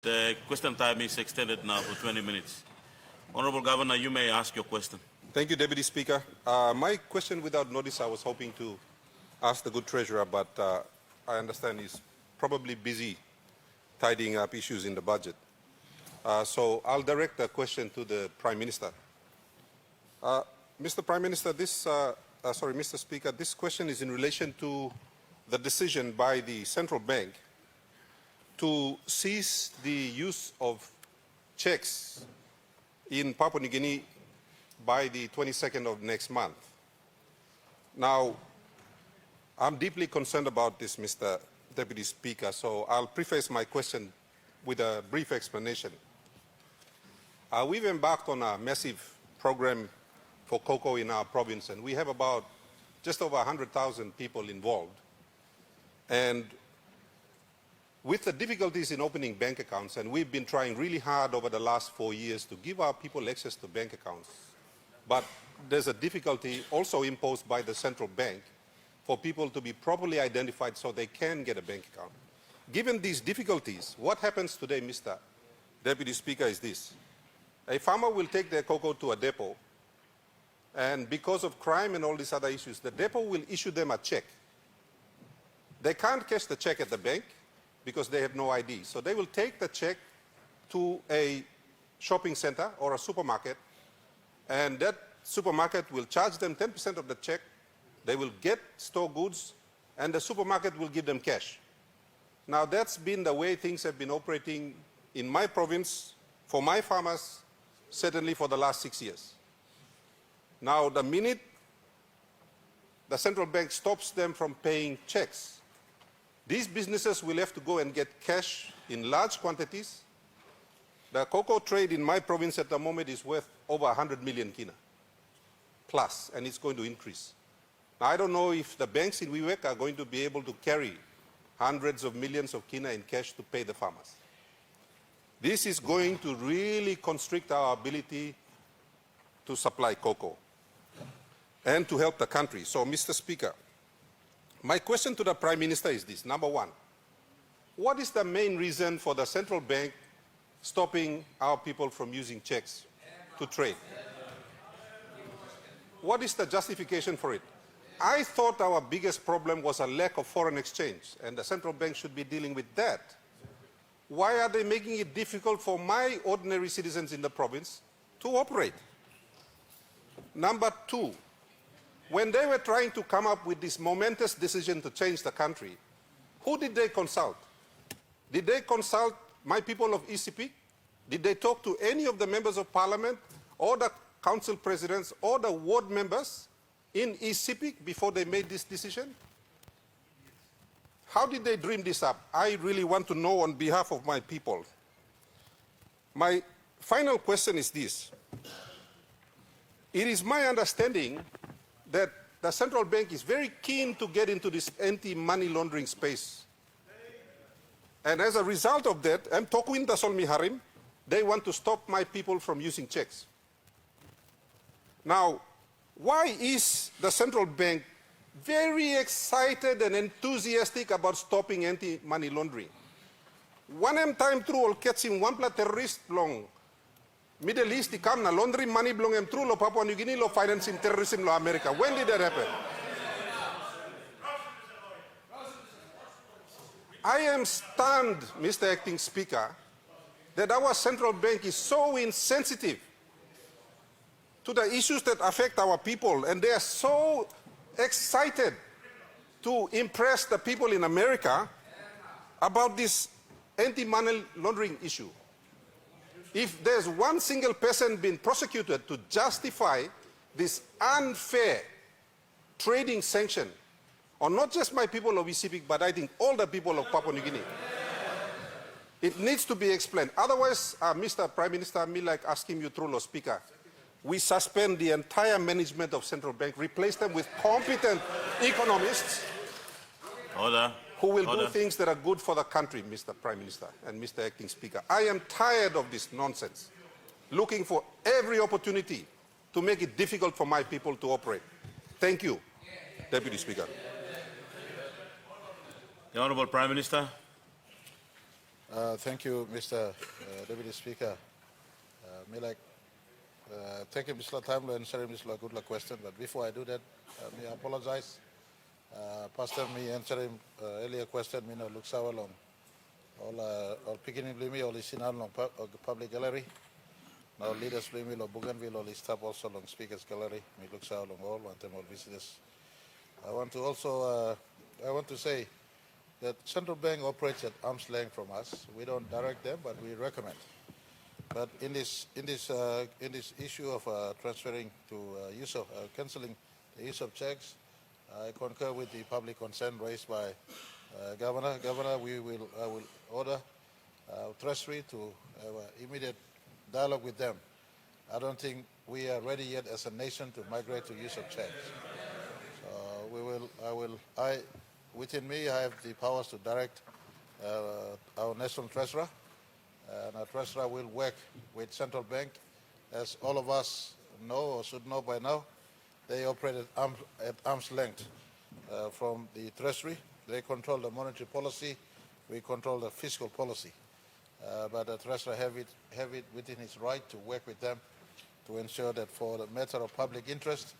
The question time is extended now for 20 minutes. Honorable Governor, you may ask your question. Thank you, Deputy Speaker. My question without notice, I was hoping to ask the good Treasurer, but I understand he's probably busy tidying up issues in the budget. So I'll direct the question to the Prime Minister. Mr. Prime Minister, Mr. Speaker, this question is in relation to the decision by the Central Bank to cease the use of checks in Papua New Guinea by the 22nd of next month. Now, I'm deeply concerned about this, Mr. Deputy Speaker, so I'll preface my question with a brief explanation. We've embarked on a massive program for cocoa in our province, and we have about just over 100,000 people involved. And with the difficulties in opening bank accounts, and we've been trying really hard over the last 4 years to give our people access to bank accounts, but there's a difficulty also imposed by the central bank for people to be properly identified so they can get a bank account. Given these difficulties, what happens today, Mr. Deputy Speaker, is this. A farmer will take their cocoa to a depot, and because of crime and all these other issues, the depot will issue them a check. They can't cash the check at the bank because they have no ID. So they will take the check to a shopping center or a supermarket, and that supermarket will charge them 10% of the check. They will get store goods, and the supermarket will give them cash. Now, that's been the way things have been operating in my province for my farmers, certainly for the last 6 years. Now, the minute the central bank stops them from paying checks, these businesses will have to go and get cash in large quantities. The cocoa trade in my province at the moment is worth over 100 million kina plus, and it's going to increase. Now, I don't know if the banks in Wewak are going to be able to carry hundreds of millions of kina in cash to pay the farmers. This is going to really constrict our ability to supply cocoa and to help the country. So, Mr. Speaker, my question to the Prime Minister is this. Number one, what is the main reason for the central bank stopping our people from using checks to trade? What is the justification for it? I thought our biggest problem was a lack of foreign exchange, and the central bank should be dealing with that. Why are they making it difficult for my ordinary citizens in the province to operate? Number two, when they were trying to come up with this momentous decision to change the country, who did they consult? Did they consult my people of ECP? Did they talk to any of the members of parliament or the council presidents or the ward members in ECP before they made this decision? How did they dream this up? I really want to know on behalf of my people. My final question is this. It is my understanding that the central bank is very keen to get into this anti-money laundering space. And as a result of that, they want to stop my people from using checks. Now, why is the central bank very excited and enthusiastic about stopping anti-money laundering? One time through all catching one terrorist long Middle East come na laundering money belong em through lo Papua New Guinea lo financing terrorism lo America. When did that happen? I am stunned, Mr. Acting Speaker, that our central bank is so insensitive to the issues that affect our people, and they are so excited to impress the people in America about this anti-money laundering issue. If there's one single person being prosecuted to justify this unfair trading sanction on not just my people of ECP, but I think all the people of Papua New Guinea, it needs to be explained. Otherwise, Mr. Prime Minister, me like asking you through the Speaker, we suspend the entire management of central bank, replace them with competent economists who will do things that are good for the country, Mr. Prime Minister and Mr. Acting Speaker. I am tired of this nonsense, looking for every opportunity to make it difficult for my people to operate. Thank you, Deputy Speaker. The Honourable Prime Minister. Thank you, Mr. Deputy Speaker. Thank you, Mr. Tamlo, and answering Mr. Good luck question. But before I do that, may I apologize. Pastor, me answering earlier question, me no look sour long. All picking in me, all is in long public gallery. Now leaders blame me, or Bougainville, all is stop also long speakers gallery. Me look sour long all, one time all visitors. I want to also, I want to say that central bank operates at arm's length from us. We don't direct them, but we recommend. But in this issue of transferring to cancelling the use of checks, I concur with the public concern raised by Governor. Governor, I will order Treasury to have an immediate dialogue with them. I don't think we are ready yet as a nation to migrate to use of checks. Within me, I have the powers to direct our national treasurer, and our treasurer will work with central bank. As all of us know or should know by now, they operate at arm's length from the treasury. They control the monetary policy. We control the fiscal policy. But the treasurer have it within his right to work with them to ensure that for the matter of public interest,